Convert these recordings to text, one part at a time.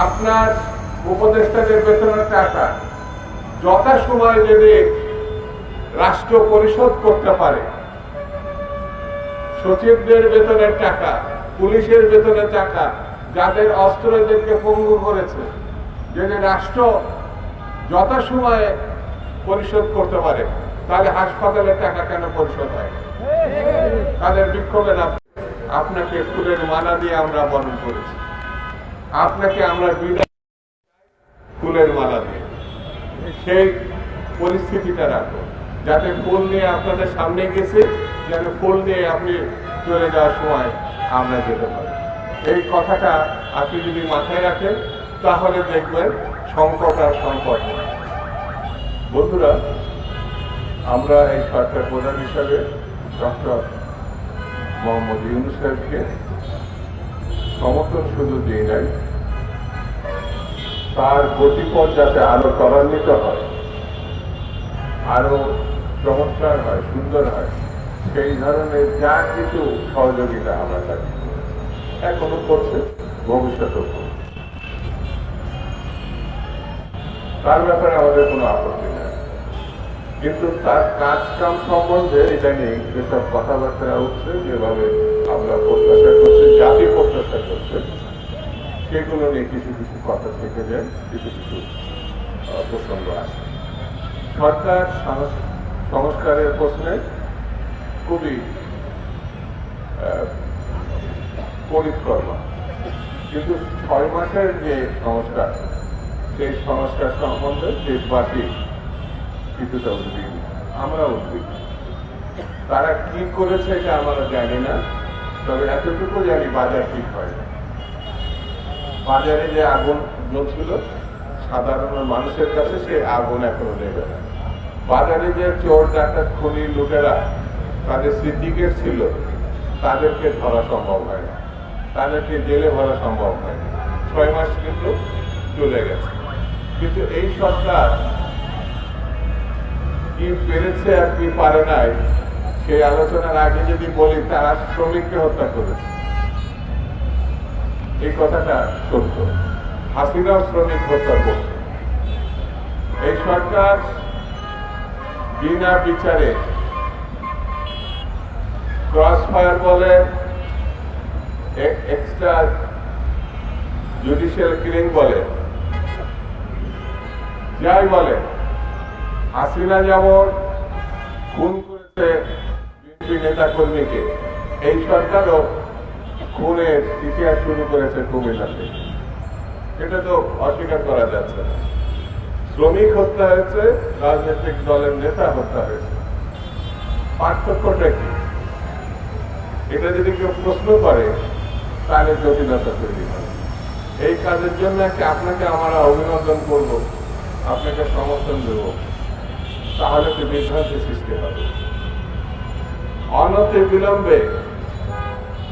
আপনার উপদেষ্টাদের বেতনের টাকা যথাসময়ে যদি রাষ্ট্র পরিশোধ করতে পারে, সচিবদের বেতনের টাকা, পুলিশের বেতনের টাকা, যাদের অস্ত্রদেরকে পঙ্গু করেছে, যদি রাষ্ট্র যথাসময়ে পরিশোধ করতে পারে, তাহলে হাসপাতালের টাকা কেন পরিশোধ হয়? তাদের বিক্ষোভের আপনাকে ফুলের মালা দিয়ে আমরা বরণ করেছি, আপনাকে আমরা বিদায় ফুলের মালা দিয়ে। সেই পরিস্থিতিটা রাখো, যাতে ফুল নিয়ে আপনাদের সামনে গেছে, যেন ফুল নিয়ে আপনি চলে যাওয়ার সময় আমরা যেতে পারি। এই কথাটা আপনি যদি মাথায় রাখেন, তাহলে দেখবেন সংকট আর সংকট নয়। বন্ধুরা, আমরা এই সরকার প্রধান হিসাবে ডক্টর মোহাম্মদ ইউনূস সাহেবকে সমর্থন শুধু দিয়ে নাই, তার গতিপথ যাতে আরো ত্বরান্বিত হয়, আরো চমৎকার হয়, সুন্দর হয়, সেই ধরনের যা কিছু সহযোগিতা আমরা তাকে এখনো করছে, ভবিষ্যতেও করছে। তার ব্যাপারে আমাদের কোনো আপত্তি নেই, কিন্তু তার কাজ কাম সম্বন্ধে ইদানিং যেসব কথাবার্তা উঠছে, যেভাবে আমরা প্রত্যাশা করছি, জাতি প্রত্যাশা করছে, সেগুলো নিয়ে কিছু কিছু কথা থেকে যায়, কিছু কিছু প্রসঙ্গ আসে। সরকার সংস্কারের প্রশ্নে খুবই পরিকর্মা, কিন্তু 6 মাসের যে সংস্কার, সেই সংস্কার সম্বন্ধে দেশবাসী কিছুটা উদ্বিগ্ন, আমরা উদ্বিগ্ন। তারা কি করেছে এটা আমরা জানি না, তবে এতটুকু জানি বাজার ঠিক হয় না। বাজারে যে আগুন জ্বলছিল সাধারণ মানুষের কাছে, সে আগুন এখনো নেবে না। বাজারে যে চোর ডাকাত খুনি লুটেরা তাদের সিন্ডিকেট ছিল, তাদেরকে ধরা সম্ভব হয় না, তাদেরকে জেলে ভরা সম্ভব হয় না। 6 মাস কিন্তু চলে গেছে, কিন্তু এই সরকার কি পেরেছে আর কি পারে নাই, সেই আলোচনার আগে যদি বলি, তারা শ্রমিককে হত্যা করেছে। এই কথাটা সত্য, হাসিনাও শ্রমিক হত্যা করছে। এই সরকার বিনা বিচারে ক্রস ফায়ার বলে, এক্সট্রা জুডিশিয়াল কিলিং বলে, যাই বলে, হাসিনা যেমন খুন করেছে বিএনপি নেতা কর্মীকে, এই সরকারও খুনের ইতিহাস শুরু করেছে কুমিল্লাতে। এটা তো অস্বীকার করা যাচ্ছে না। শ্রমিক হত্যা হয়েছে, রাজনৈতিক দলের নেতা হত্যা হয়েছে, পার্থক্যটা কি? এটা যদি কেউ প্রশ্ন করে, তাহলে জটিলতা তৈরি হয়। এই কাজের জন্য আপনাকে আমরা অভিনন্দন করব, আপনাকে সমর্থন দেব, তাহলে তো বিভ্রান্তি সৃষ্টি হবে। অনতি বিলম্বে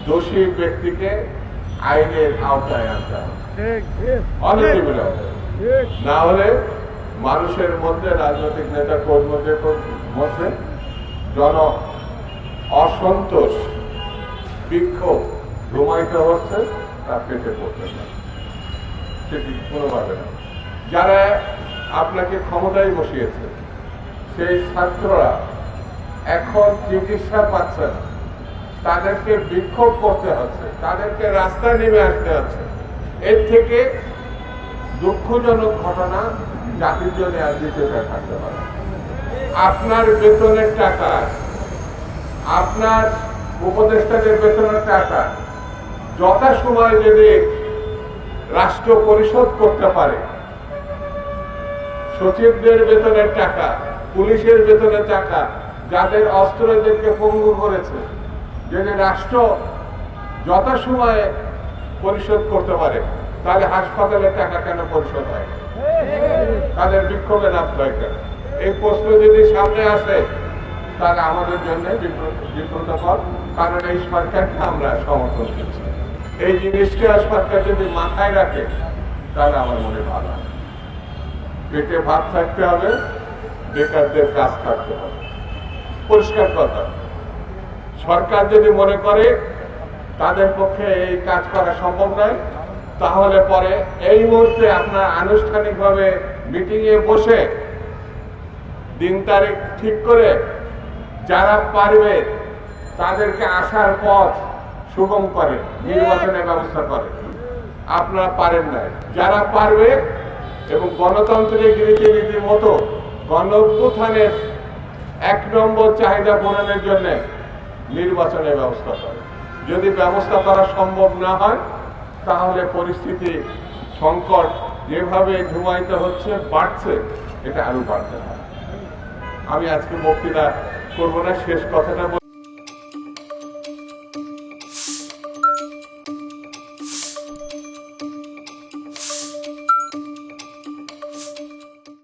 দোষী ব্যক্তিকে আইনের আওতায় আনতে হবে, অনতি বিলম্বে। না হলে মানুষের মধ্যে, রাজনৈতিক নেতা কর্মীদের মধ্যে জন অসন্তোষ, বিক্ষোভ রোমায়িত হচ্ছে, তা পেটে পড়ছে না, সেটি কোনোভাবে না। যারা আপনাকে ক্ষমতায় বসিয়েছে, সেই ছাত্ররা এখন চিকিৎসা পাচ্ছে না, তাদেরকে বিক্ষোভ করতে হচ্ছে, তাদেরকে রাস্তায় নেমে আসতে হচ্ছে। এর থেকে দুঃখজনক ঘটনা জাতির জন্য আর দ্বিতীয়টা থাকতে পারে। আপনার বেতনের টাকা, আপনার উপদেষ্টাদের বেতনের টাকা যথাসময়ে যদি রাষ্ট্র পরিশোধ করতে পারে, সচিবদের বেতনের টাকা, পুলিশের বেতনের টাকা, যাদের অস্ত্রদেরকে পঙ্গু করেছে, যদি রাষ্ট্র যথাসময়ে পরিশোধ করতে পারে, তাহলে হাসপাতালের টাকা কেন পরিশোধ হয়? তাদের বিক্ষোভের আশ্রয় কেন? এই প্রশ্ন যদি সামনে আসে, তাহলে আমাদের জন্য বিব্রতকর, কারণ এই সরকারকে আমরা সমর্থন করছি। এই জিনিসটা সরকার যদি মাথায় রাখে, তাহলে আমার মনে ভালো হয়। পেটে ভাত থাকতে হবে, বেকারদের কাজ থাকতে হবে, পরিষ্কার কথা। সরকার যদি মনে করে তাদের পক্ষে এই কাজ করা সম্ভব নয়, তাহলে পরে এই মুহূর্তে আপনার আনুষ্ঠানিকভাবে মিটিংয়ে বসে দিন তারিখ ঠিক করে যারা পারবে তাদেরকে আসার পথ সুগম করে নির্বাচনের ব্যবস্থা করে। আপনারা পারেন না, যারা পারবে এবং গণতান্ত্রিক রীতিনীতির মতো গণঅভ্যুত্থানের 1 নম্বর চাহিদা পূরণের জন্য নির্বাচনের ব্যবস্থা করে। যদি ব্যবস্থা করা সম্ভব না হয় তাহলে পরিস্থিতি সংকট যেভাবে ধুমায়িত হচ্ছে বাড়ছে, এটা আরো বাড়তে হয়। আমি আজকে বক্তৃতা করবো না, শেষ কথাটা